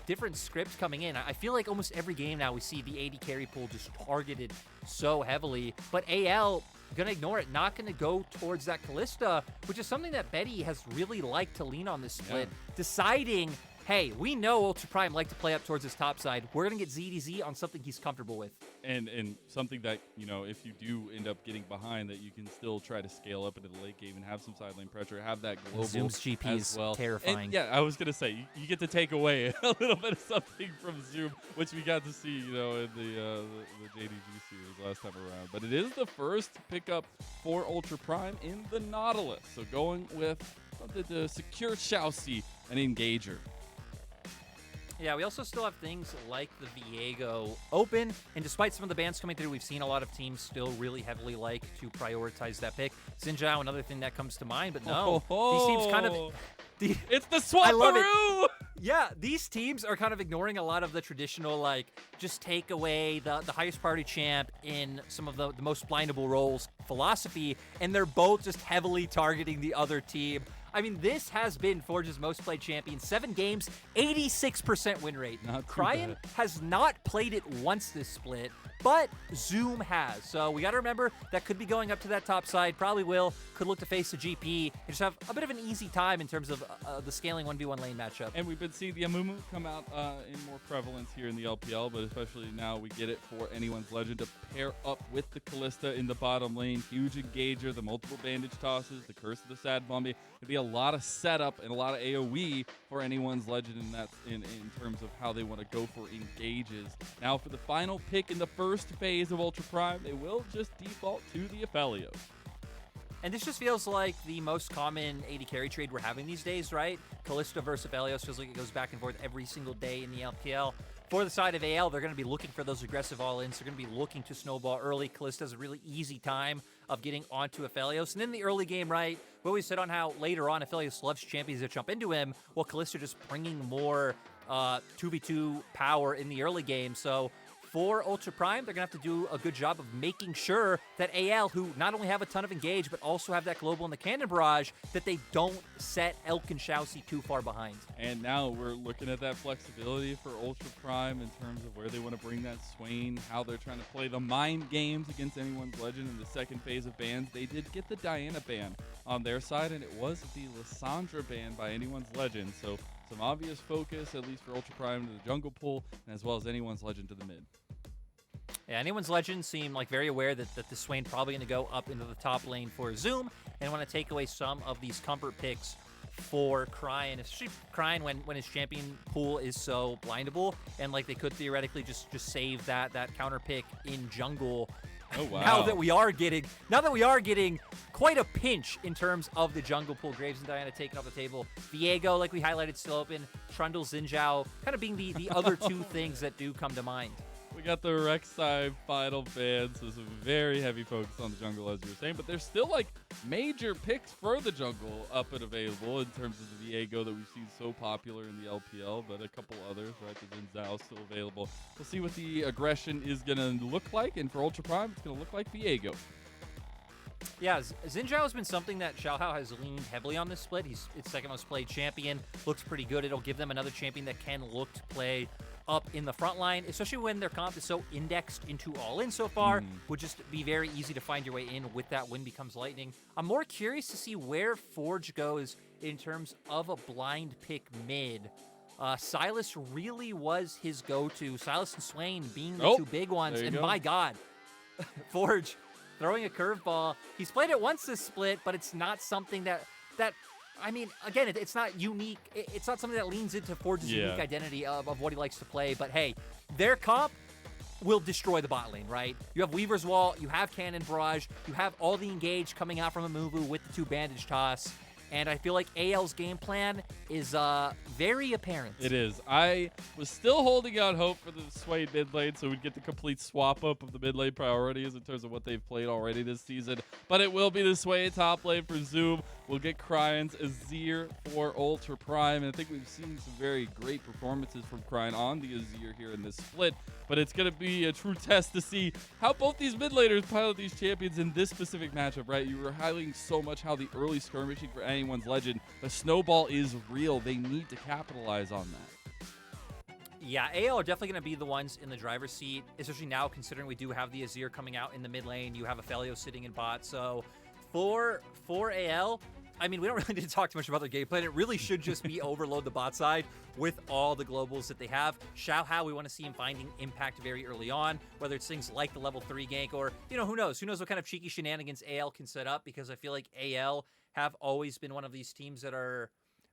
different scripts coming in. I feel like almost every game now we see the AD carry pool just targeted so heavily, but AL gonna ignore it, not gonna go towards that Kalista, which is something that Betty has really liked to lean on this split, deciding, hey, we know Ultra Prime like to play up towards his top side. We're going to get ZDZ on something he's comfortable with. And something that, you know, if you do end up getting behind, that you can still try to scale up into the late game and have some side lane pressure, have that global Zoom's GP as well. is terrifying. And yeah, I was going to say, you get to take away a little bit of something from Zoom, which we got to see, you know, in the JDG series last time around. But it is the first pickup for Ultra Prime in the Nautilus. So going with something to secure ShiauC, an engager. Yeah, we also still have things like the Viego open, and despite some of the bans coming through, we've seen a lot of teams still really heavily like to prioritize that pick. Xiaohao, another thing that comes to mind, but no, these teams kind of... It's the swapperoo! Yeah, these teams are kind of ignoring a lot of the traditional, like, just take away the highest priority champ in some of the most blindable roles philosophy, and they're both just heavily targeting the other team. I mean, this has been Forge's most played champion. 7 games, 86% win rate. Cryin has not played it once this split, but Zoom has. So we got to remember that could be going up to that top side. Probably will. Could look to face the GP and just have a bit of an easy time in terms of the scaling 1v1 lane matchup. And we've been seeing the Amumu come out in more prevalence here in the LPL, but especially now we get it for anyone's legend to pair up with the Kalista in the bottom lane. Huge engager, the multiple bandage tosses, the curse of the sad Bumby. It'd be a lot of setup and a lot of AoE for anyone's legend in terms of how they want to go for engages. Now for the final pick in the first phase of Ultra Prime, they will just default to the Aphelios. And this just feels like the most common AD carry trade we're having these days, right? Kalista versus Aphelios feels like it goes back and forth every single day in the LPL. For the side of AL, they're going to be looking for those aggressive all-ins. They're going to be looking to snowball early. Kalista has a really easy time of getting onto Aphelios. And in the early game, right, we always said on how later on Aphelios loves champions that jump into him, while Kalista just bringing more 2v2 power in the early game. So for Ultra Prime, they're going to have to do a good job of making sure that AL, who not only have a ton of engage, but also have that global in the cannon barrage, that they don't set Elk and ShiauC too far behind. And now we're looking at that flexibility for Ultra Prime in terms of where they want to bring that Swain, how they're trying to play the mind games against anyone's legend in the second phase of bans. They did get the Diana ban on their side, and it was the Lissandra ban by anyone's legend. So some obvious focus, at least for Ultra Prime, to the jungle pool, and as well as anyone's legend to the mid. Yeah, anyone's legend seem like very aware that the Swain probably going to go up into the top lane for Zoom and want to take away some of these comfort picks for Cryin, especially Cryin when his champion pool is so blindable, and like they could theoretically just save that counter pick in jungle. Oh wow! Now that we are getting quite a pinch in terms of the jungle pool, Graves and Diana taken off the table. Viego, like we highlighted, still open. Trundle, Xin kind of being the other two things that do come to mind. We got the Rek'Sai final ban, so some very heavy focus on the jungle, as you were saying. But there's still, like, major picks for the jungle up and available in terms of the Viego that we've seen so popular in the LPL, but a couple others, right? The Xin still available. We'll see what the aggression is going to look like, and for Ultra Prime, it's going to look like Viego. Yeah, Xin has been something that Xiaohao has leaned heavily on this split. He's its second most played champion. Looks pretty good. It'll give them another champion that can look to play up in the front line, especially when their comp is so indexed into all-in so far. Would just be very easy to find your way in with that Wind Becomes Lightning. I'm more curious to see where Forge goes in terms of a blind pick mid. Silas really was his go-to. Silas and Swain being the two big ones. And my God, Forge throwing a curveball. He's played it once this split, but it's not something that I mean, again, it's not unique. It's not something that leans into Forge's unique identity of what he likes to play. But hey, their comp will destroy the bot lane, right? You have Weaver's Wall, you have Cannon Barrage, you have all the engage coming out from Amumu with the 2 bandage toss. And I feel like AL's game plan is very apparent. It is. I was still holding out hope for the Swain mid lane, so we'd get the complete swap up of the mid lane priorities in terms of what they've played already this season. But it will be the Swain top lane for Zoom. We'll get Cryan's Azir for Ultra Prime. And I think we've seen some very great performances from Cryin on the Azir here in this split. But it's going to be a true test to see how both these mid laners pilot these champions in this specific matchup, right? You were highlighting so much how the early skirmishing for anyone's legend, the snowball is real. They need to capitalize on that. Yeah, AL are definitely going to be the ones in the driver's seat, especially now considering we do have the Azir coming out in the mid lane. You have Aphelios sitting in bot. So for AL, I mean, we don't really need to talk too much about their game plan. It really should just be overload the bot side with all the globals that they have. Xiaohao, we want to see him finding impact very early on, whether it's things like the level 3 gank or, you know, who knows? Who knows what kind of cheeky shenanigans AL can set up, because I feel like AL have always been one of these teams that are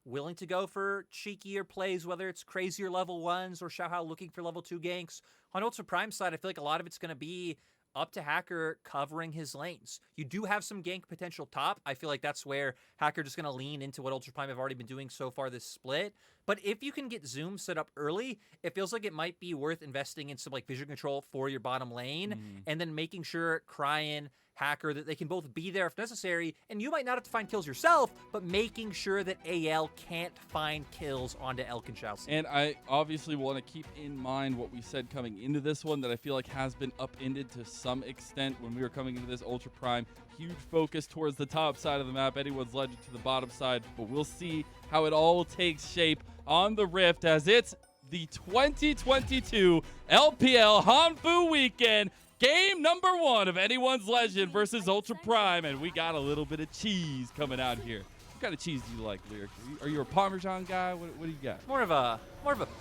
willing to go for cheekier plays, whether it's crazier level 1s or Xiaohao looking for level 2 ganks. On Ultra Prime side, I feel like a lot of it's going to be up to Hacker covering his lanes. You do have some gank potential top. I feel like that's where Hacker just going to lean into what Ultra Prime have already been doing so far this split. But if you can get Zoom set up early, it feels like it might be worth investing in some like vision control for your bottom lane, and then making sure Cryin, Hacker, that they can both be there if necessary, and you might not have to find kills yourself, but making sure that AL can't find kills onto Elk and ShiauC. And I obviously want to keep in mind what we said coming into this one, that I feel like has been upended to some extent when we were coming into this Ultra Prime. Huge focus towards the top side of the map, anyone's legend to the bottom side, but we'll see how it all takes shape on the Rift as it's the 2022 LPL Hanfu weekend. Game number 1 of Anyone's Legend versus Ultra Prime, and we got a little bit of cheese coming out here. What kind of cheese do you like, Lyric? Are you a Parmesan guy? What do you got? More of a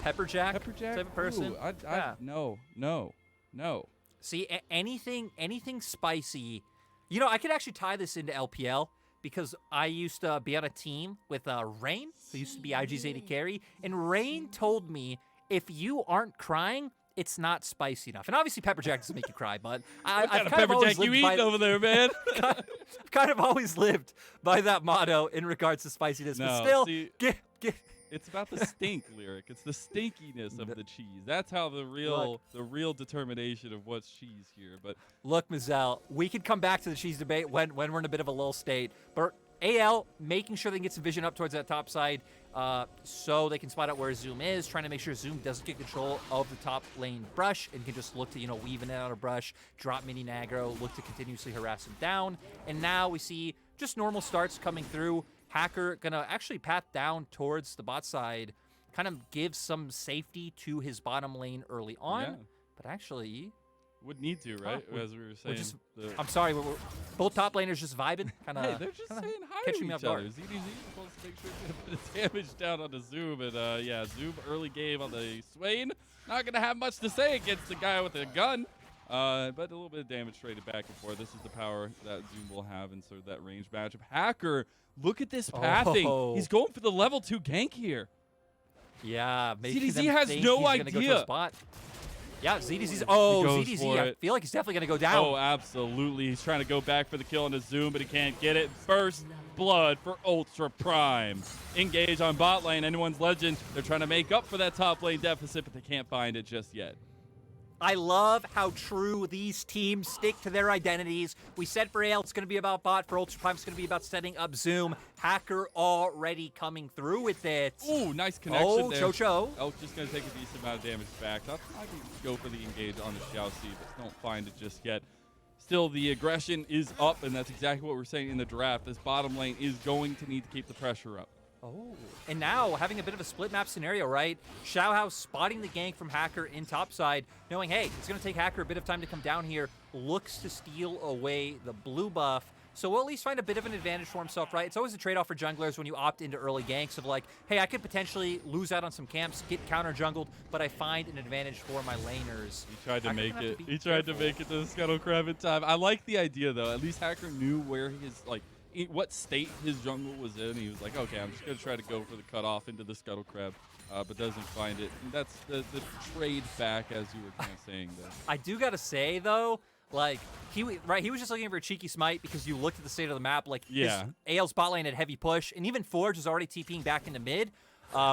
pepper jack, Pepper jack type of person. Ooh, Yeah. No. See, anything spicy. You know, I could actually tie this into LPL because I used to be on a team with Rain, who used to be IG's AD carry, and Rain told me if you aren't crying, it's not spicy enough. And obviously pepper jack doesn't make you cry, but What kind of pepper jack you eating over there, man? I've kind of always lived by that motto in regards to spiciness. No, but still, see, it's about the stink, Lyric. It's the stinkiness of the cheese. That's how the real determination of what's cheese here. But look, Mazel, we could come back to the cheese debate when we're in a bit of a lull state. But AL making sure they can get some vision up towards that top side, so they can spot out where Zoom is, trying to make sure Zoom doesn't get control of the top lane brush and can just look to, you know, weave in and out of brush, drop mini aggro, look to continuously harass him down. And now we see just normal starts coming through. Hacker gonna actually path down towards the bot side, kind of give some safety to his bottom lane early on. Yeah. But actually, would need to, right? As we were saying. I'm sorry, we're both top laners just vibing, kind of. Hey, they're just saying hi to each other. ZDZ supposed to make sure to get a bit of damage down on the Zoom, and yeah, Zoom early game on the Swain. Not gonna have much to say against the guy with a gun, but a little bit of damage traded back and forth. This is the power that Zoom will have in sort of that range matchup. Hacker, look at this pathing. Oh. He's going for the level 2 gank here. Yeah, maybe ZDZ has no idea. Go to a spot. Yeah, ZDZ's. Oh, ZDZ. I feel like he's definitely going to go down. Oh, absolutely. He's trying to go back for the kill on the Zoom, but he can't get it. First blood for Ultra Prime. Engage on bot lane. Anyone's Legend. They're trying to make up for that top lane deficit, but they can't find it just yet. I love how true these teams stick to their identities. We said for AL it's going to be about bot. For Ultra Prime it's going to be about setting up Zoom. Hacker already coming through with it. Ooh, nice connection there. Chocho. Elk just going to take a decent amount of damage back. I can go for the engage on the ShiauC, but don't find it just yet. Still, the aggression is up, and that's exactly what we're saying in the draft. This bottom lane is going to need to keep the pressure up. Oh, and now having a bit of a split map scenario, right? Xiaohao spotting the gank from Hacker in topside, knowing, hey, it's going to take Hacker a bit of time to come down here, looks to steal away the blue buff. So we'll at least find a bit of an advantage for himself, right? It's always a trade-off for junglers when you opt into early ganks of like, hey, I could potentially lose out on some camps, get counter-jungled, but I find an advantage for my laners. He tried to make it. He tried to make it to the Scuttle Crab in time. I like the idea, though. At least Hacker knew where his, like, what state his jungle was in. He was like, okay, I'm just going to try to go for the cutoff into the Scuttle Crab, but doesn't find it. And that's the trade back, as you were kind of saying there. I do got to say, though, like, he was just looking for a cheeky smite because you looked at the state of the map. Like, yeah. AL's bot lane had heavy push, and even Forge is already TPing back into mid,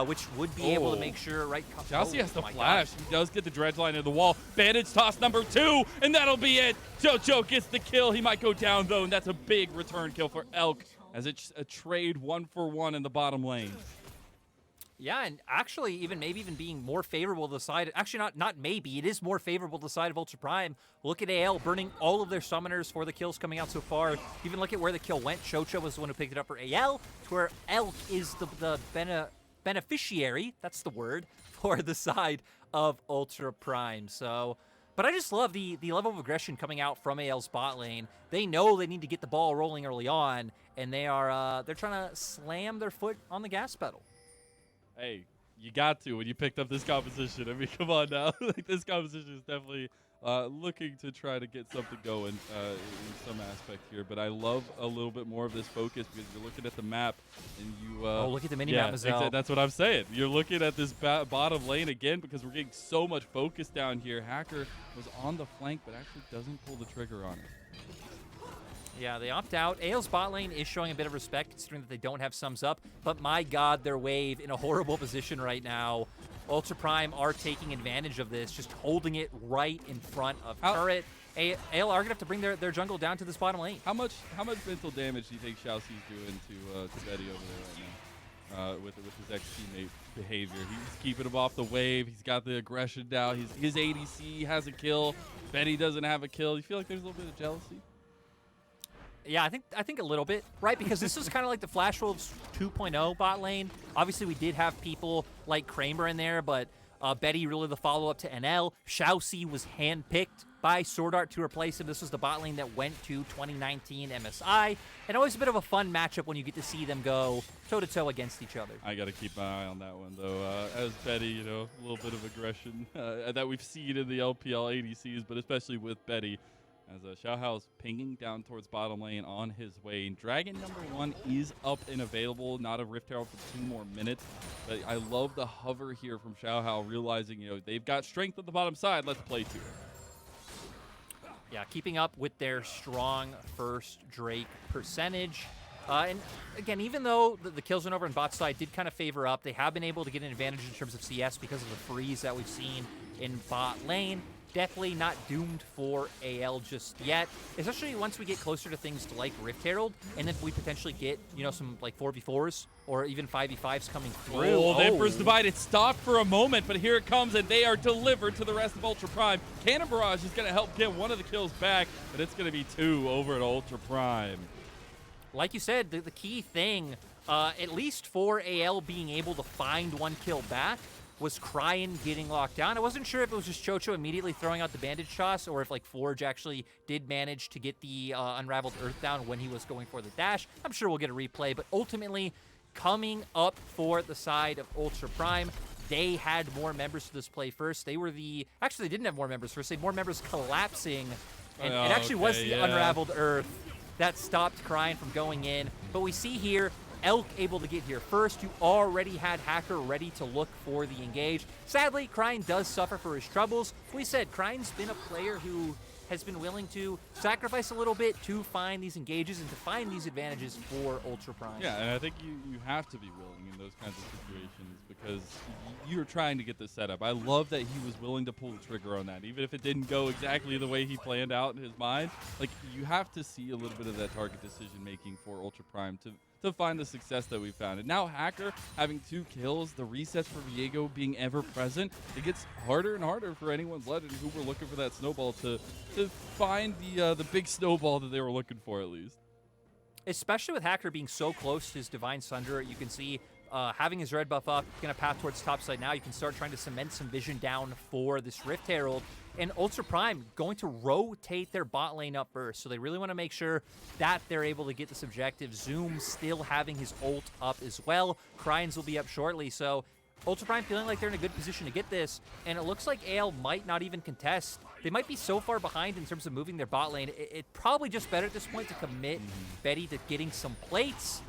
which would be able to make sure, right? ShiauC has the flash. He does get the dredge line into the wall. Bandage toss number 2, and that'll be it. Jojo gets the kill. He might go down, though, and that's a big return kill for Elk, as it's a trade 1-for-1 in the bottom lane. Yeah, and actually, maybe even being more favorable to the side. Actually, not maybe. It is more favorable to the side of Ultra Prime. Look at AL burning all of their summoners for the kills coming out so far. Even look at where the kill went. Chocho was the one who picked it up for AL, to where Elk is the beneficiary, that's the word, for the side of Ultra Prime. So, but I just love the level of aggression coming out from AL's bot lane. They know they need to get the ball rolling early on, and they're trying to slam their foot on the gas pedal. Hey, you got to when you picked up this composition. I mean, come on now. Like, this composition is definitely looking to try to get something going in some aspect here. But I love a little bit more of this focus because you're looking at the map and you. Oh, look at the mini map, Mazel. That's what I'm saying. You're looking at this bottom lane again because we're getting so much focus down here. Hacker was on the flank, but actually doesn't pull the trigger on it. Yeah, they opt out. AL's bot lane is showing a bit of respect considering that they don't have sums up, but my god, their wave in a horrible position right now. Ultra Prime are taking advantage of this, just holding it right in front of Turret. AL are going to have to bring their jungle down to this bottom lane. How much mental damage do you think xiaoC's doing to Betty over there right now with his ex-teammate behavior? He's keeping him off the wave. He's got the aggression down. His ADC has a kill. Betty doesn't have a kill. You feel like there's a little bit of jealousy? Yeah, I think a little bit, right? Because this is kind of like the Flash Wolves 2.0 bot lane. Obviously, we did have people like Kramer in there, but Betty really the follow-up to NL. ShiauC was handpicked by Sword Art to replace him. This was the bot lane that went to 2019 MSI. And always a bit of a fun matchup when you get to see them go toe-to-toe against each other. I got to keep my eye on that one, though. As Betty, you know, a little bit of aggression that we've seen in the LPL ADCs, but especially with Betty. As Xiaohao's pinging down towards bottom lane on his way. And Dragon #1 is up and available. Not a Rift Herald for 2 more minutes. But I love the hover here from Xiaohao, realizing, you know, they've got strength on the bottom side. Let's play to it. Yeah, keeping up with their strong first Drake percentage. And again, even though the kills went over on bot side did kind of favor up, they have been able to get an advantage in terms of CS because of the freeze that we've seen in bot lane. Definitely not doomed for AL just yet, especially once we get closer to things like Rift Herald, and if we potentially get, you know, some like 4v4s or even 5v5s coming through. Oh, the Emperor's Divide. It stopped for a moment, but here it comes, and they are delivered to the rest of Ultra Prime. Cannon Barrage is going to help get one of the kills back, but it's going to be 2 over at Ultra Prime. Like you said, the key thing, at least for AL being able to find 1 kill back, was Cryin getting locked down. I wasn't sure if it was just Chocho immediately throwing out the bandage toss or if like Forge actually did manage to get the Unraveled Earth down when he was going for the dash. I'm sure we'll get a replay, but ultimately coming up for the side of Ultra Prime, they had more members to this play first. They were actually they didn't have more members first. They had more members collapsing, and it actually was the Unraveled Earth that stopped Cryin from going in. But we see here, Elk able to get here first. You already had Hacker ready to look for the engage. Sadly, Cryin does suffer for his troubles. We said Cryin's been a player who has been willing to sacrifice a little bit to find these engages and to find these advantages for Ultra Prime. Yeah, and I think you have to be willing in those kinds of situations because you're trying to get this set up. I love that he was willing to pull the trigger on that, even if it didn't go exactly the way he planned out in his mind. Like, you have to see a little bit of that target decision making for Ultra Prime to find the success that we found. And now Hacker having 2 kills, the resets for Viego being ever present, it gets harder and harder for anyone's legend who were looking for that snowball to find the big snowball that they were looking for at least. Especially with Hacker being so close to his Divine Sunder, you can see having his red buff up, going to path towards top side now. You can start trying to cement some vision down for this Rift Herald. And Ultra Prime going to rotate their bot lane up first. So they really want to make sure that they're able to get this objective. Zoom still having his ult up as well. Cryins will be up shortly. So Ultra Prime feeling like they're in a good position to get this. And it looks like AL might not even contest. They might be so far behind in terms of moving their bot lane. It's probably just better at this point to commit Betty to getting some plates.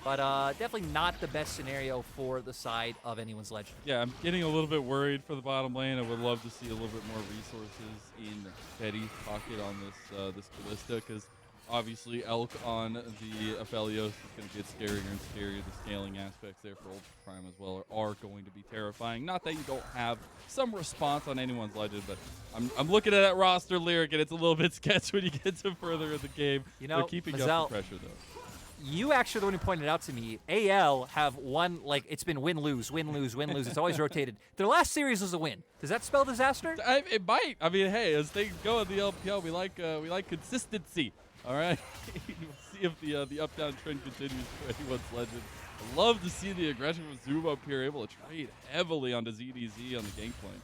But definitely not the best scenario for the side of anyone's legend. Yeah, I'm getting a little bit worried for the bottom lane. I would love to see a little bit more resources in Betty's pocket on this Kalista, because obviously Elk on the Aphelios is going to get scarier and scarier. The scaling aspects there for Ultra Prime as well are going to be terrifying. Not that you don't have some response on anyone's legend, but I'm looking at that roster lyric, and it's a little bit sketch when you get to further in the game. You know, they're keeping Mazel, up the pressure, though. You actually the one who pointed out to me, AL have won, like, it's been win-lose, win-lose, win-lose. It's always rotated. Their last series was a win. Does that spell disaster? It might. I mean, hey, as things go in the LPL, we like consistency. All right? We'll see if the up-down trend continues for anyone's legend I love to see the aggression from Zoom up here, able to trade heavily onto ZDZ on the Gangplank.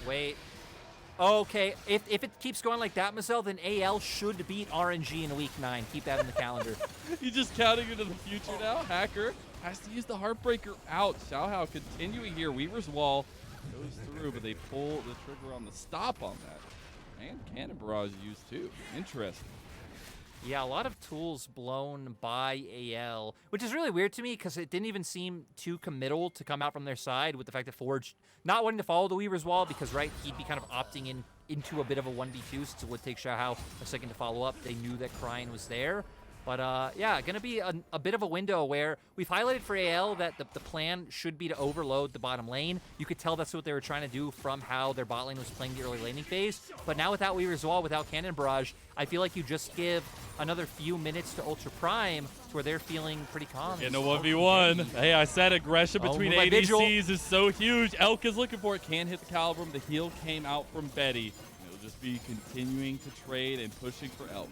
Wait. Okay, if it keeps going like that, Mazel, then AL should beat RNG in week 9. Keep that in the calendar. He's just counting into the future now. Hacker has to use the Heartbreaker out. Xiaohao continuing here. Weaver's Wall goes through, but they pull the trigger on the stop on that. And Cannon Barrage used too. Interesting. Yeah, a lot of tools blown by AL, which is really weird to me because it didn't even seem too committal to come out from their side with the fact that Forge not wanting to follow the Weaver's Wall because, right, he'd be kind of opting into a bit of a 1v2 since it would take Xiaohao a second to follow up. They knew that Cryin was there. But, yeah, going to be a bit of a window where we've highlighted for AL that the plan should be to overload the bottom lane. You could tell that's what they were trying to do from how their bot lane was playing the early laning phase. But now without Weaver's Wall, without Cannon Barrage, I feel like you just give another few minutes to Ultra Prime to where they're feeling pretty calm. In a 1v1. Hey, I said aggression between ADCs is so huge. Elk is looking for it. Can't hit the Calibrum. The heal came out from Betty. It'll just be continuing to trade and pushing for Elk.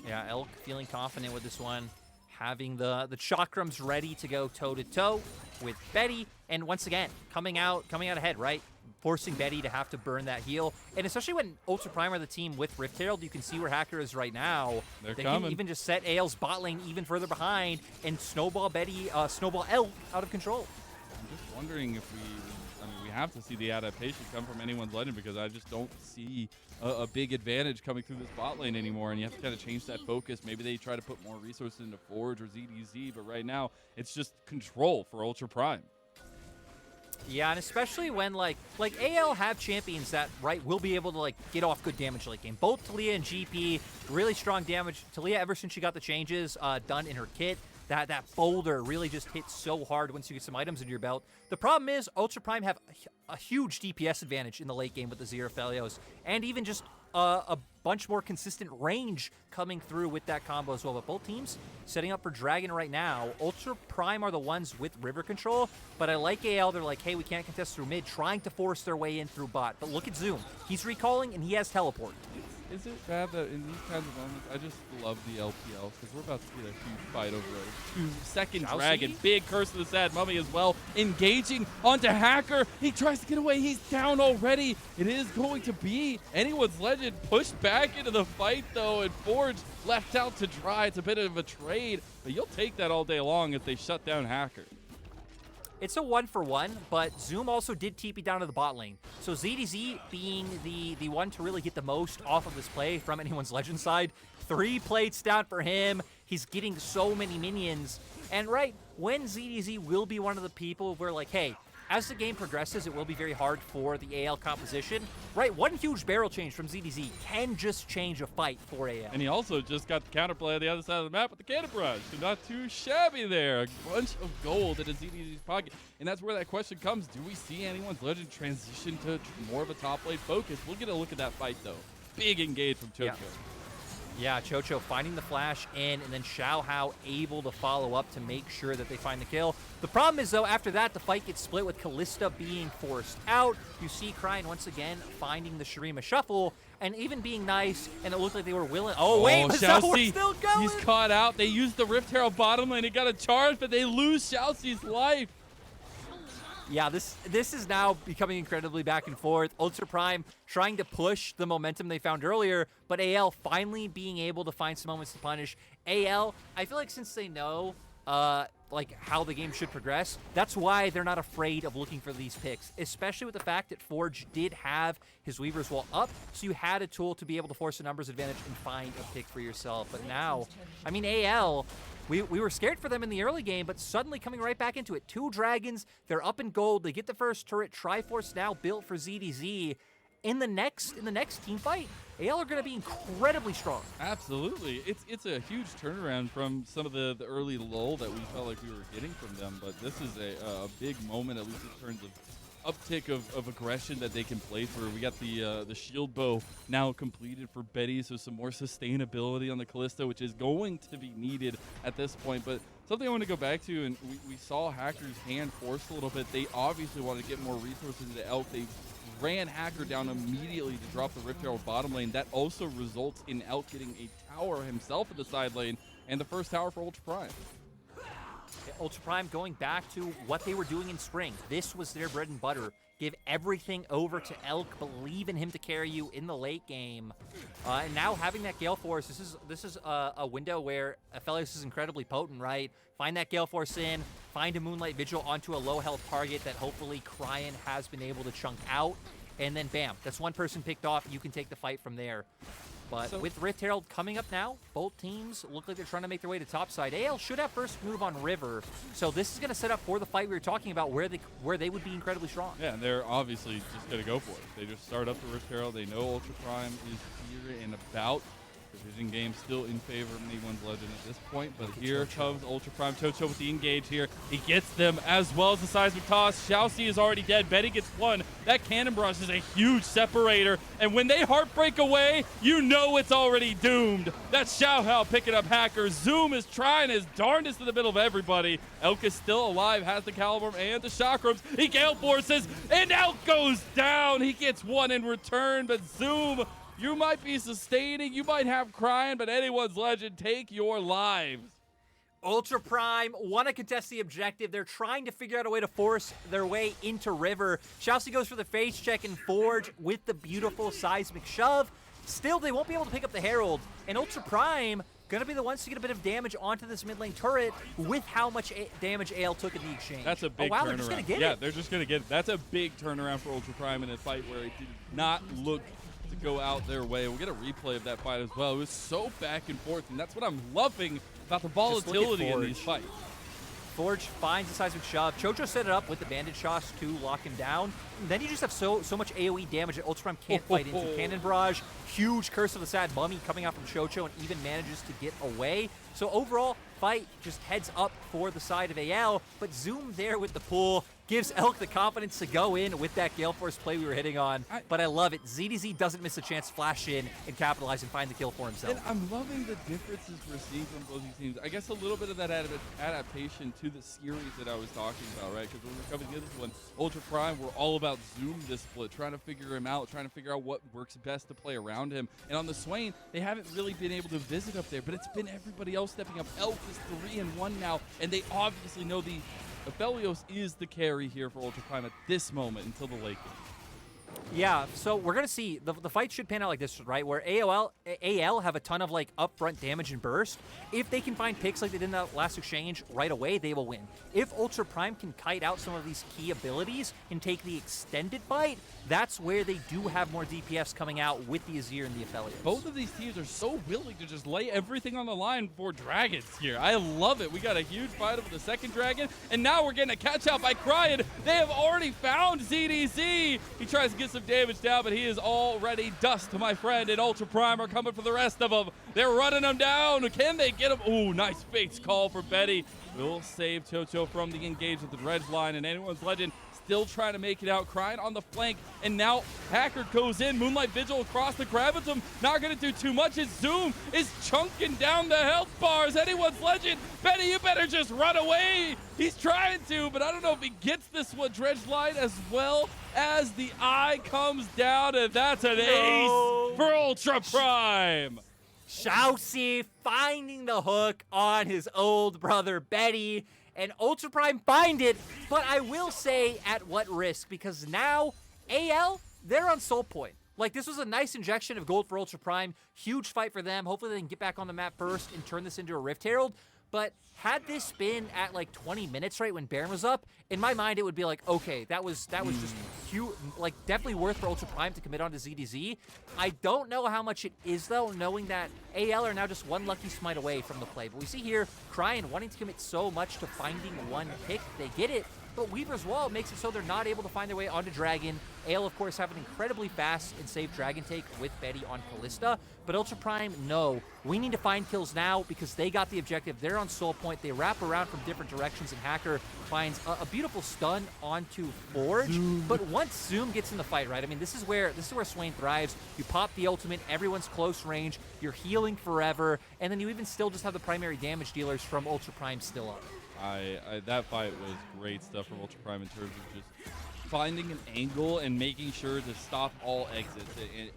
Yeah, Elk feeling confident with this one, having the chakrams ready to go toe-to-toe with Betty, and once again, coming out ahead, right? Forcing Betty to have to burn that heal. And especially when Ultra Prime are the team with Rift Herald, you can see where Hacker is right now. They're they coming. Can even just set AL's bot lane even further behind and snowball Elk out of control. I'm just wondering if we have to see the adaptation come from anyone's legend because I just don't see a big advantage coming through this bot lane anymore, and you have to kind of change that focus. Maybe they try to put more resources into Forge or ZDZ, but right now it's just control for Ultra Prime. Yeah, and especially when like AL have champions that will be able to get off good damage late game. Both Taliyah and GP, really strong damage. Taliyah, ever since she got the changes done in her kit, that boulder really just hits so hard once you get some items into your belt. The problem is Ultra Prime have a huge DPS advantage in the late game with the ADC Aphelios, and even just a bunch more consistent range coming through with that combo as well. But both teams setting up for Dragon right now. Ultra Prime are the ones with river control, but I like AL. They're like, hey, we can't contest through mid, trying to force their way in through bot. But look at Zoom. He's recalling, and he has teleport. Is it bad that in these kinds of moments, I just love the LPL because we're about to get a huge fight over a 2-second ShiauC? dragon. Big Curse of the Sad Mummy as well. Engaging onto Hacker. He tries to get away. He's down already. It is going to be anyone's legend pushed back into the fight, though, and Forge left out to dry. It's a bit of a trade, but you'll take that all day long if they shut down Hacker. It's a 1-for-1, but Zoom also did TP down to the bot lane. So ZDZ being the one to really get the most off of this play from anyone's legend side. 3 plates down for him. He's getting so many minions. And right, when ZDZ will be one of the people where like, hey, as the game progresses, it will be very hard for the AL composition. Right, one huge barrel change from ZDZ can just change a fight for AL. And he also just got the counterplay on the other side of the map with the Cannon Barrage. So not too shabby there. A bunch of gold in ZDZ's pocket. And that's where that question comes. Do we see anyone's legend transition to more of a top lane focus? We'll get a look at that fight, though. Big engage from QiuQiu. Yeah, Chocho finding the flash in, and then Xiaohao able to follow up to make sure that they find the kill. The problem is, though, after that, the fight gets split with Kalista being forced out. You see Cryin once again finding the Shurima shuffle, and even being nice, and it looked like they were willing. Oh, wait, Mazel, we're still going. He's caught out. They used the Rift Herald bottom lane. He got a charge, but they lose ShiauC's life. Yeah, this is now becoming incredibly back and forth. Ultra Prime trying to push the momentum they found earlier, but AL finally being able to find some moments to punish. AL, I feel like since they know like how the game should progress, that's why they're not afraid of looking for these picks, especially with the fact that Forge did have his Weaver's Wall up, so you had a tool to be able to force a numbers advantage and find a pick for yourself. But now, I mean, AL, we were scared for them in the early game, but suddenly coming right back into it. 2 dragons, they're up in gold, they get the first turret, Triforce now built for ZDZ. In the next team fight, AL are going to be incredibly strong. Absolutely. It's a huge turnaround from some of the early lull that we felt like we were getting from them, but this is a big moment, at least in terms of uptick of aggression that they can play through. We got the shield bow now completed for Betty, so some more sustainability on the Kalista, which is going to be needed at this point. But something I want to go back to, and we saw Hacker's hand forced a little bit. They obviously wanted to get more resources into Elk. They ran Hacker down immediately to drop the Rift Herald bottom lane. That also results in Elk getting a tower himself in the side lane. and the first tower for Ultra Prime. Ultra Prime going back to what they were doing in spring. This was their bread and butter. Give everything over to Elk. Believe in him to carry you in the late game. And now having that Gale Force, this is a window where Aphelios is incredibly potent, right? Find that Gale Force in, find a Moonlight Vigil onto a low health target that hopefully Cryin has been able to chunk out. And then bam, that's one person picked off. You can take the fight from there. But So- with Rift Herald coming up now, both teams look like they're trying to make their way to topside. AL should have first move on River, so this is going to set up for the fight we were talking about where they would be incredibly strong. Yeah, and they're obviously just going to go for it. They just start up the Rift Herald. They know Ultra Prime is here and about. Division game still in favor of anyone's legend at this point, but here comes Ultra Prime. Chocho with the engage here. He gets them as well as the seismic toss. xiaoC is already dead. Betty gets one. That cannon barrage is a huge separator, and when they heartbreak away, you know it's already doomed. That's Xiaohao picking up Hacker. Zoom is trying his darndest in the middle of everybody. Elk is still alive, has the Caliburn and the Chakrams. He Gale Forces, and Elk goes down. He gets one in return, but Zoom, you might be sustaining, you might have Cryin, but anyone's legend, take your lives. Ultra Prime want to contest the objective. They're trying to figure out a way to force their way into River. xiaoC goes for the face check and Forge with the beautiful seismic shove. Still, they won't be able to pick up the Herald. And Ultra Prime going to be the ones to get a bit of damage onto this mid lane turret with how much damage AL took in the exchange. That's a big wow, turnaround. They're just gonna get yeah, it. they're just going to get it. That's a big turnaround for Ultra Prime in a fight where it did not look to go out their way. We'll get a replay of that fight as well. It was so back and forth, and that's what I'm loving about the volatility in these fights. Forge finds the seismic shove. Chocho set it up with the bandage shots to lock him down. And then you just have so much AoE damage that Ultra Prime can't fight into. Cannon barrage, huge Curse of the Sad Mummy coming out from Chocho and even manages to get away. So overall, fight just heads up for the side of AL, but Zoom there with the pull gives Elk the confidence to go in with that Gale Force play we were hitting on. But I love it. ZDZ doesn't miss a chance to flash in and capitalize and find the kill for himself. And I'm loving the differences we're seeing from both these teams. I guess a little bit of that adaptation to the series that I was talking about, right? Because when we're coming into this one, Ultra Prime, we're all about Zoom this split, trying to figure him out, trying to figure out what works best to play around him. And on the Swain, they haven't really been able to visit up there, but it's been everybody else stepping up. Elk is 3-1 now, and they obviously know the Aphelios is the carry here for Ultra Prime at this moment until the late game. Yeah, so we're going to see, the fight should pan out like this, right, where AL have a ton of, like, upfront damage and burst. If they can find picks like they did in that last exchange right away, they will win. If Ultra Prime can kite out some of these key abilities and take the extended fight, that's where they do have more DPS coming out with the Azir and the Aphelios. Both of these teams are so willing to just lay everything on the line for dragons here. I love it. We got a huge fight over the second dragon, and now we're getting a catch out by Cryin. They have already found ZDZ. He tries to get some damage down, but he is already dust, my friend, and Ultra Prime are coming for the rest of them. They're running him down. Can they get him? Ooh, nice Fates call for Betty. Will save Chocho from the engage with the dredge line, and anyone's legend still trying to make it out. Cryin on the flank, and now Hacker goes in. Moonlight Vigil across the Gravitum. Not going to do too much. His Zoom is chunking down the health bars. Anyone's legend. Betty, you better just run away. He's trying to, but I don't know if he gets this one. Dredge line as well as the eye comes down, and that's an ace for Ultra Prime. xiaoC finding the hook on his old brother Betty, and Ultra Prime find it, but I will say at what risk, because now AL, they're on soul point. Like, this was a nice injection of gold for Ultra Prime, huge fight for them. Hopefully they can get back on the map first and turn this into a Rift Herald. But had this been at like 20 minutes, right, when Baron was up, in my mind it would be like, okay, that was just huge, like definitely worth for Ultra Prime to commit on to ZDZ. I don't know how much it is though, knowing that AL are now just one lucky smite away from the play. But we see here Cryin wanting to commit so much to finding one pick. They get it, but Weaver's Wall makes it so they're not able to find their way onto Dragon. AL, of course, have an incredibly fast and safe Dragon take with Betty on Kalista. But Ultra Prime, no. We need to find kills now because they got the objective. They're on soul point. They wrap around from different directions, and Hacker finds a beautiful stun onto Forge. Zoom. But once Zoom gets in the fight, right? I mean, this is where Swain thrives. You pop the ultimate, everyone's close range, you're healing forever, and then you even still just have the primary damage dealers from Ultra Prime still up. That fight was great stuff from Ultra Prime in terms of just finding an angle and making sure to stop all exits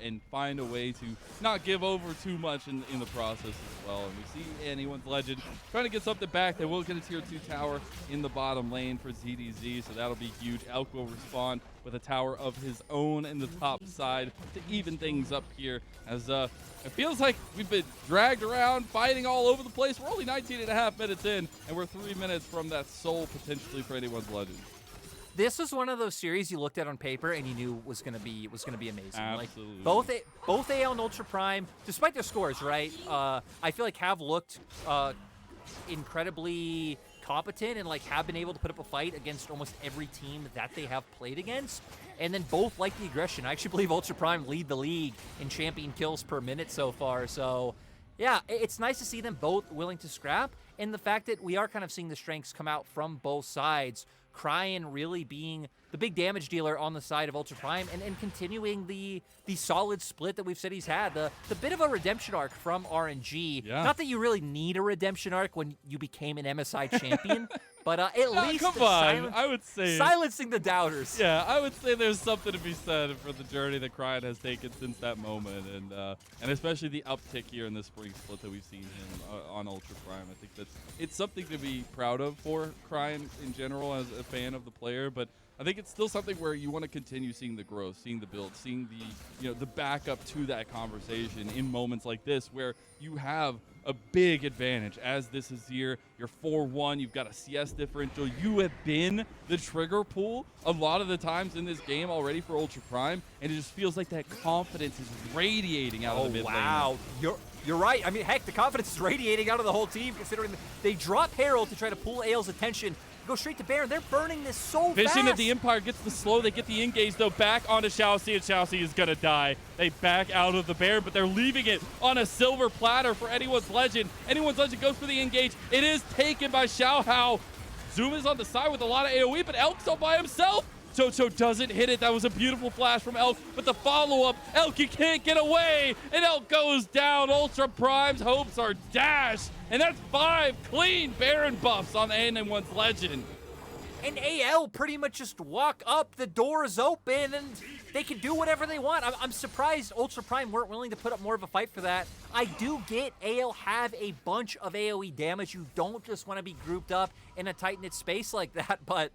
and find a way to not give over too much in the process as well. And we see anyone's legend trying to get something back. They will get a tier 2 tower in the bottom lane for ZDZ, so that'll be huge. Elk will respond with a tower of his own in the top side to even things up here, as it feels like we've been dragged around, fighting all over the place. We're only 19.5 minutes in, and we're 3 minutes from that soul potentially for anyone's legend. This was one of those series you looked at on paper and you knew was gonna be amazing. Absolutely. Like both AL and Ultra Prime, despite their scores, right? I feel like have looked incredibly competent and like have been able to put up a fight against almost every team that they have played against. And then both like the aggression. I actually believe Ultra Prime lead the league in champion kills per minute so far. So yeah, it's nice to see them both willing to scrap. And the fact that we are kind of seeing the strengths come out from both sides. Cryin really being the big damage dealer on the side of Ultra Prime and continuing the solid split that we've said he's had. The bit of a redemption arc from RNG. Yeah. Not that you really need a redemption arc when you became an MSI champion, but at least Come on, I would say silencing the doubters. Yeah, I would say there's something to be said for the journey that Cryin has taken since that moment, and especially the uptick here in the spring split that we've seen him on Ultra Prime. I think it's something to be proud of for Cryin in general as a fan of the player, but I think it's still something where you want to continue seeing the growth, seeing the build, seeing the backup to that conversation in moments like this where you have a big advantage. As this is here, you're 4-1, you've got a CS differential, you have been the trigger pull a lot of the times in this game already for Ultra Prime, and it just feels like that confidence is radiating out of the mid lane. Wow, you're right. I mean, heck, the confidence is radiating out of the whole team considering they drop Herald to try to pull AL's attention. Go straight to Baron. They're burning this so fast. Vision of the Empire gets the slow. They get the engage, though, back onto ShiauC, and ShiauC is going to die. They back out of the Baron, but they're leaving it on a silver platter for anyone's legend. Anyone's legend goes for the engage. It is taken by Xiaohao. Zoom is on the side with a lot of AoE, but Elk's all by himself. Chocho doesn't hit it. That was a beautiful flash from Elk, but the follow-up, Elk, you can't get away, and Elk goes down. Ultra Prime's hopes are dashed, and that's 5 clean Baron buffs on anyone's legend. And AL pretty much just walk up, the door is open, and they can do whatever they want. I'm surprised Ultra Prime weren't willing to put up more of a fight for that. I do get AL have a bunch of AoE damage. You don't just want to be grouped up in a tight-knit space like that, but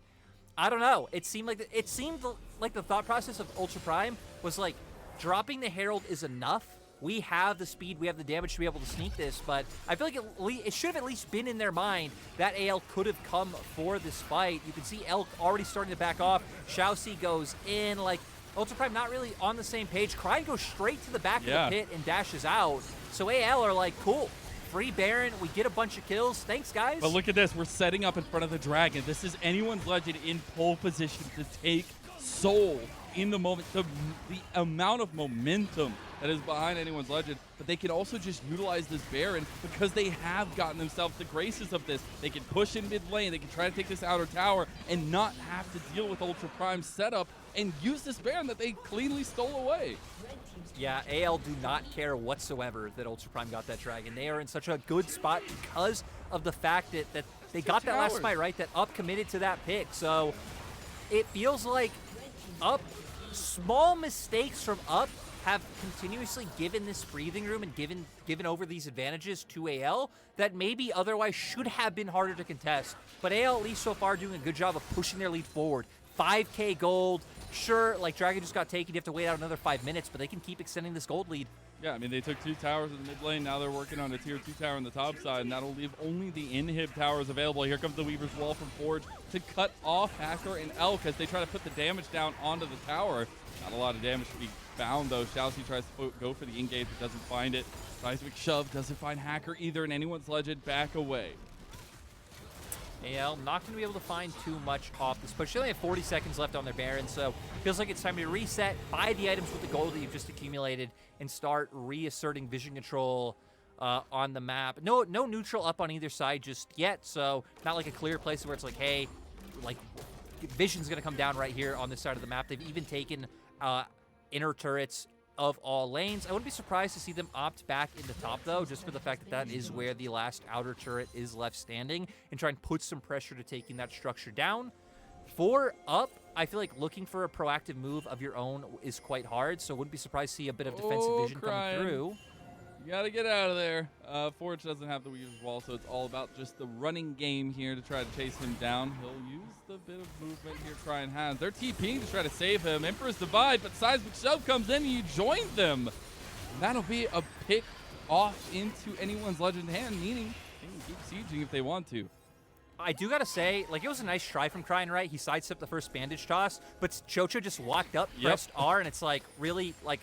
I don't know. It seemed like the thought process of Ultra Prime was like, dropping the Herald is enough. We have the speed, we have the damage to be able to sneak this, but I feel like it should have at least been in their mind that AL could have come for this fight. You can see Elk already starting to back off. ShiauC goes in, like, Ultra Prime not really on the same page. Cryin goes straight to the back of the pit and dashes out. So AL are like, cool, free Baron, we get a bunch of kills. Thanks, guys. But look at this, we're setting up in front of the Dragon. This is anyone's legend in pole position to take Soul in the moment. The amount of momentum that is behind anyone's legend, but they can also just utilize this Baron because they have gotten themselves the graces of this. They can push in mid lane, they can try to take this outer tower and not have to deal with Ultra Prime's setup and use this Baron that they cleanly stole away. Yeah, AL do not care whatsoever that Ultra Prime got that Dragon. They are in such a good spot because of the fact that they got that last fight, right? That Up committed to that pick. So it feels like Up, small mistakes from Up have continuously given this breathing room and given over these advantages to AL that maybe otherwise should have been harder to contest. But AL, at least so far, doing a good job of pushing their lead forward. 5K gold. Sure, like Dragon just got taken. You have to wait out another 5 minutes, but they can keep extending this gold lead. Yeah, I mean, they took 2 towers in the mid lane. Now they're working on a tier 2 tower on the top side, and that'll leave only the inhib towers available. Here comes the Weaver's Wall from Forge to cut off Hacker and Elk as they try to put the damage down onto the tower. Not a lot of damage to be found, though. ShiauC tries to go for the engage, but doesn't find it. Seismic Shove doesn't find Hacker either, and anyone's legend back away. AL not going to be able to find too much off this push. They only have 40 seconds left on their Baron, so feels like it's time to reset, buy the items with the gold that you've just accumulated, and start reasserting vision control on the map. No neutral up on either side just yet, so not like a clear place where it's like, hey, like vision's going to come down right here on this side of the map. They've even taken inner turrets of all lanes. I wouldn't be surprised to see them opt back into top, though, just for the fact that that is where the last outer turret is left standing, and try and put some pressure to taking that structure down. For up, I feel like looking for a proactive move of your own is quite hard, so wouldn't be surprised to see a bit of defensive vision Cryin. coming through. You got to get out of there. Forge doesn't have the weaver's wall, so it's all about just the running game here to try to chase him down. He'll use the bit of movement here Cryin has. They're TPing to try to save him. Emperor's Divide, but Seismic Shove comes in and you join them. And that'll be a pick off into anyone's legend hand, meaning they can keep sieging if they want to. I do gotta say, like, it was a nice try from Cryin, right? He sidestepped the first bandage toss, but QiuQiu just walked up, pressed R, and it's like, really, like,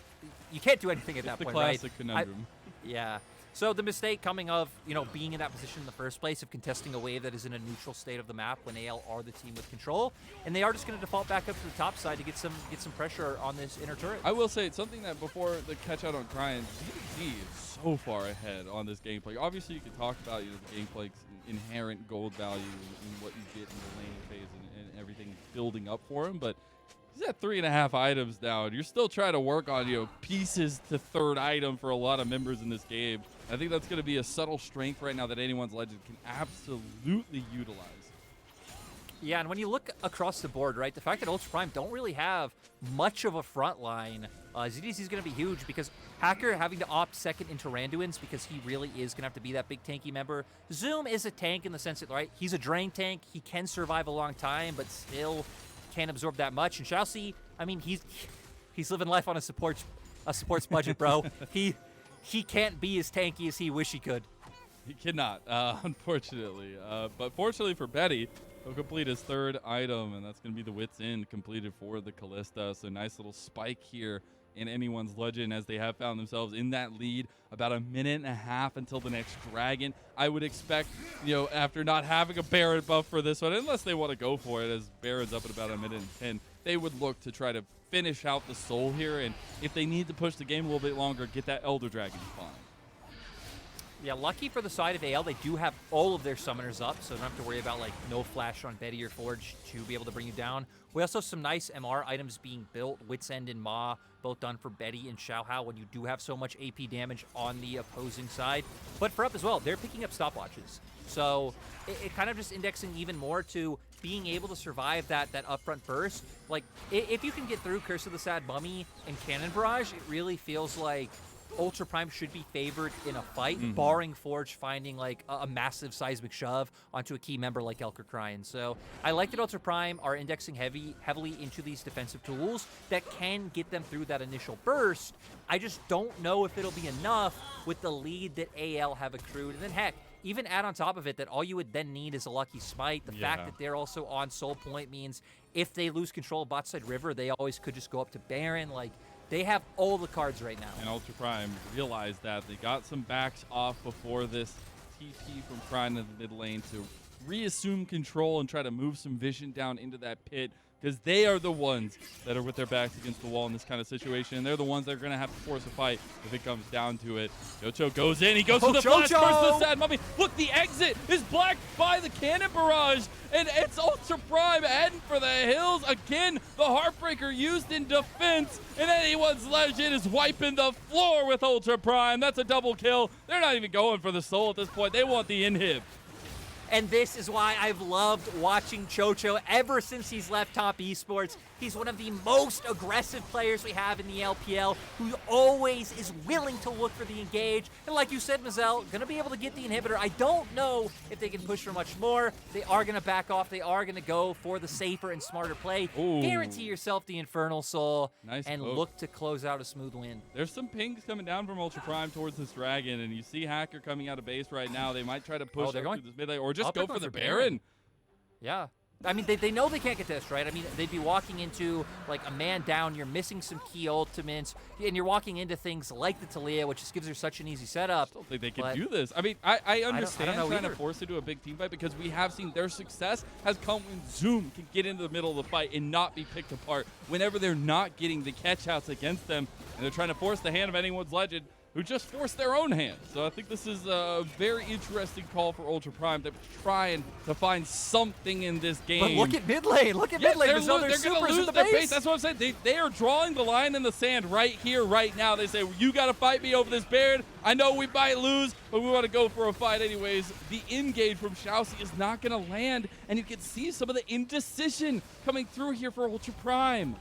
you can't do anything at that point, right? It's the classic conundrum. Yeah. So the mistake coming of, you know, being in that position in the first place of contesting a wave that is in a neutral state of the map when AL are the team with control, and they are just going to default back up to the top side to get some pressure on this inner turret. I will say, it's something that before the catch out on Cryin, DDZ is so far ahead on this gameplay. Obviously, you can talk about the gameplay's inherent gold value in what you get in the laning phase and everything building up for him, but he's at 3.5 items now, and you're still trying to work on, pieces to third item for a lot of members in this game. I think that's going to be a subtle strength right now that anyone's legend can absolutely utilize. Yeah, and when you look across the board, right, the fact that Ultra Prime don't really have much of a front line, ZDC is going to be huge because Hacker having to opt second into Randuin's because he really is going to have to be that big tanky member. Zoom is a tank in the sense that, right, he's a drain tank. He can survive a long time, but still can't absorb that much. And ShiauC, I mean, he's living life on a sports budget, bro. He can't be as tanky as he wish he could. He cannot, unfortunately. But fortunately for Betty, he'll complete his third item, and that's going to be the Wits End completed for the Kalista. So nice little spike here in anyone's legend as they have found themselves in that lead. About 1.5 minutes until the next dragon. I would expect, after not having a Baron buff for this one, unless they want to go for it, as Baron's up at about 1:10, they would look to try to finish out the soul here, and if they need to push the game a little bit longer, get that Elder Dragon fine. Yeah, lucky for the side of AL, they do have all of their summoners up, so don't have to worry about, like, no flash on Betty or Forge to be able to bring you down. We also have some nice MR items being built. Wits End and Ma, both done for Betty and Xiaohao when you do have so much AP damage on the opposing side. But for up as well, they're picking up stopwatches. So it kind of just indexing even more to being able to survive that upfront burst. Like, if you can get through Curse of the Sad Mummy and Cannon Barrage, it really feels like Ultra Prime should be favored in a fight, barring Forge finding like a massive seismic shove onto a key member like Elk or Cryin. So I like that Ultra Prime are indexing heavily into these defensive tools that can get them through that initial burst. I just don't know if it'll be enough with the lead that AL have accrued. And then heck, even add on top of it that all you would then need is a lucky smite. The fact that they're also on soul point means if they lose control of bot side river, they always could just go up to Baron. Like, they have all the cards right now. And Ultra Prime realized that. They got some backs off before this TP from Cryin in the mid lane to reassume control and try to move some vision down into that pit, because they are the ones that are with their backs against the wall in this kind of situation. And they're the ones that are going to have to force a fight if it comes down to it. QiuQiu goes in. He goes for the flash. Curse of the Sad Mummy. Look, the exit is blocked by the Cannon Barrage. And it's Ultra Prime heading for the hills. Again, the Heartbreaker used in defense. And anyone's legend is wiping the floor with Ultra Prime. That's a double kill. They're not even going for the soul at this point. They want the inhib. And this is why I've loved watching QiuQiu ever since he's left Top Esports. He's one of the most aggressive players we have in the LPL, who always is willing to look for the engage. And like you said, Mazel, going to be able to get the inhibitor. I don't know if they can push for much more. They are going to back off. They are going to go for the safer and smarter play. Ooh. Guarantee yourself the Infernal Soul and poke. look to close out a smooth win. There's some pings coming down from Ultra Prime towards this dragon, and you see Hacker coming out of base right now. They might try to push through this mid lane, or just go for the Baron. Yeah. I mean, they know they can't get this, right? I mean, they'd be walking into, like, a man down. You're missing some key ultimates, and you're walking into things like the Taliyah, which just gives her such an easy setup. I don't think they can do this. I mean, I understand trying to force it to a big team fight, because we have seen their success has come when Zoom can get into the middle of the fight and not be picked apart whenever they're not getting the catch-outs against them, and they're trying to force the hand of anyone's legend. who just forced their own hand. So I think this is a very interesting call for Ultra Prime. They're trying to find something in this game. But look at mid lane. Look at mid lane. They're going to lose their base. That's what I'm saying. They are drawing the line in the sand right here, right now. They say, you got to fight me over this Baron. I know we might lose, but we want to go for a fight anyways. The engage from ShiauC is not going to land, and you can see some of the indecision coming through here for Ultra Prime.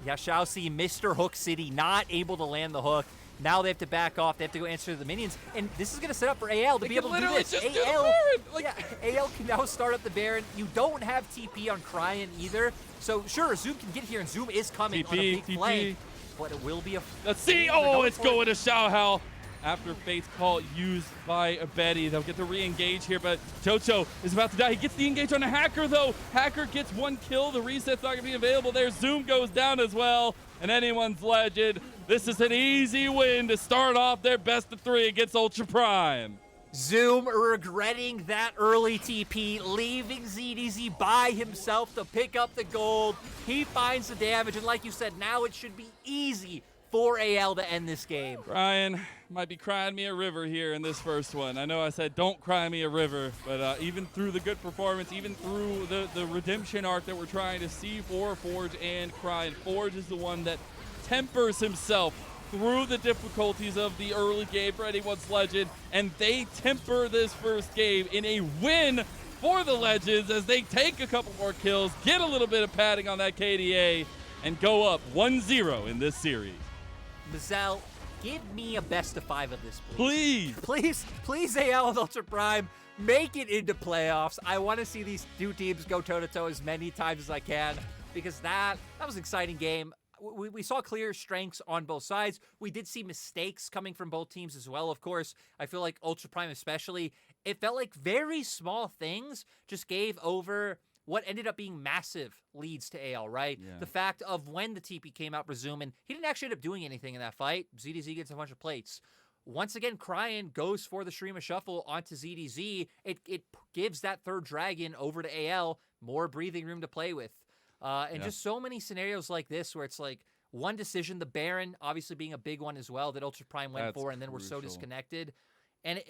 Yeah, ShiauC, Mr. Hook City, not able to land the hook. Now they have to back off. They have to go answer the minions. And this is going to set up for AL to be able to do this. AL can now start up the Baron. You don't have TP on Cryin either. So, sure, Zoom can get here, and Zoom is coming on a big flank. But it will be a... Let's see. Oh, it's going to Xiaohao. After Fate's call used by Betty, they'll get the re-engage here, but QiuQiu is about to die. He gets the engage on the Hacker, though. Hacker gets one kill. The reset's not going to be available there. Zoom goes down as well, and anyone's legend. This is an easy win to start off their best of 3 against Ultra Prime. Zoom regretting that early TP, leaving ZDZ by himself to pick up the gold. He finds the damage, and like you said, now it should be easy for AL to end this game. Cryin might be crying me a river here in this first one. I know I said don't cry me a river, but even through the good performance, even through the redemption arc that we're trying to see for Forge and Cryin, Forge is the one that tempers himself through the difficulties of the early game for anyone's legend, and they temper this first game in a win for the Legends as they take a couple more kills, get a little bit of padding on that KDA, and go up 1-0 in this series. Mazel, give me a best of 5 of this, please. Please, AL with Ultra Prime, make it into playoffs. I want to see these two teams go toe-to-toe as many times as I can, because that was an exciting game. We saw clear strengths on both sides. We did see mistakes coming from both teams as well, of course. I feel like Ultra Prime especially, it felt like very small things just gave over what ended up being massive leads to AL, right? Yeah. The fact of when the TP came out, Resume, and he didn't actually end up doing anything in that fight. ZDZ gets a bunch of plates. Once again, Cryin goes for the stream of shuffle onto ZDZ. It gives that third dragon over to AL more breathing room to play with. Just so many scenarios like this where it's like one decision, the Baron obviously being a big one as well that Ultra Prime went for, and then we're so disconnected. And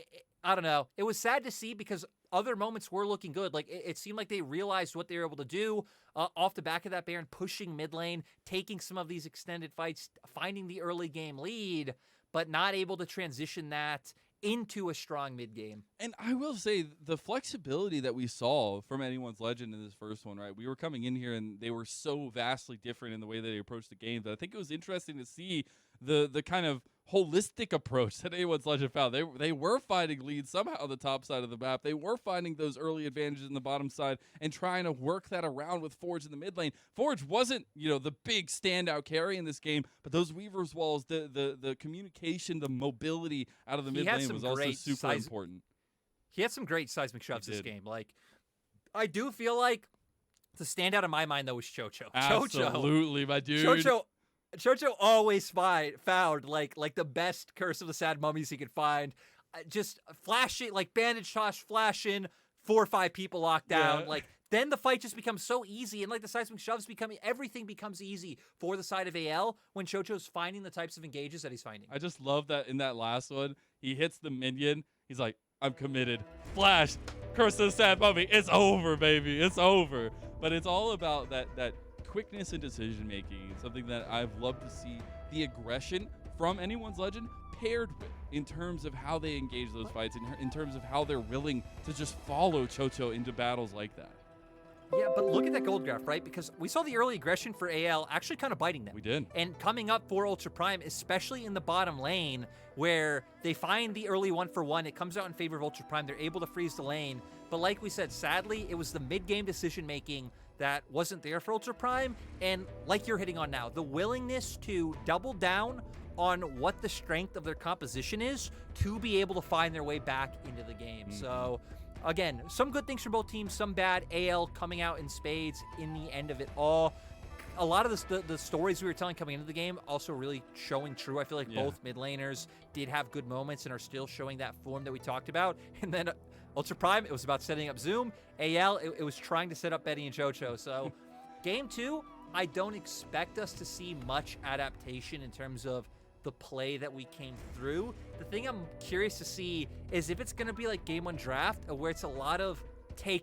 I don't know. It was sad to see because other moments were looking good. Like it seemed like they realized what they were able to do off the back of that Baron, pushing mid lane, taking some of these extended fights, finding the early game lead, but not able to transition that into a strong mid game. And I will say the flexibility that we saw from anyone's legend in this first one, right? We were coming in here and they were so vastly different in the way that they approached the game that I think it was interesting to see the kind of holistic approach that anyone's legend found. They were finding leads somehow on the top side of the map. They were finding those early advantages in the bottom side and trying to work that around with Forge in the mid lane. Forge wasn't, the big standout carry in this game, but those Weaver's walls, the communication, the mobility out of the mid lane was also super important. He had some great seismic shots this game. Like, I do feel like the standout in my mind though was QiuQiu. Absolutely, my dude. QiuQiu always found like the best Curse of the Sad Mummies he could find. Just flashing, like bandage toss, flashing, 4 or 5 people locked down. Yeah. Like then the fight just becomes so easy, and like the seismic shoves everything becomes easy for the side of AL when QiuQiu's finding the types of engages that he's finding. I just love that in that last one, he hits the minion. He's like, I'm committed. Flash, Curse of the Sad Mummy. It's over, baby. It's over. But it's all about that quickness in decision making, something that I've loved to see the aggression from anyone's legend paired with in terms of how they engage those fights, in terms of how they're willing to just follow QiuQiu into battles like that. Yeah, but look at that gold graph, right? Because we saw the early aggression for AL actually kind of biting them. We did. And coming up for Ultra Prime, especially in the bottom lane, where they find the early 1-for-1, it comes out in favor of Ultra Prime. They're able to freeze the lane. But like we said, sadly, it was the mid-game decision-making that wasn't there for Ultra Prime. And like you're hitting on now, the willingness to double down on what the strength of their composition is to be able to find their way back into the game. So again, some good things from both teams, some bad. AL coming out in spades in the end of it all. A lot of the stories we were telling coming into the game also really showing true. I feel like both mid laners did have good moments and are still showing that form that we talked about. And then Ultra Prime, it was about setting up Zoom. AL, it was trying to set up Betty and QiuQiu. So game 2, I don't expect us to see much adaptation in terms of the play that we came through. The thing I'm curious to see is if it's going to be like game 1 draft, where it's a lot of take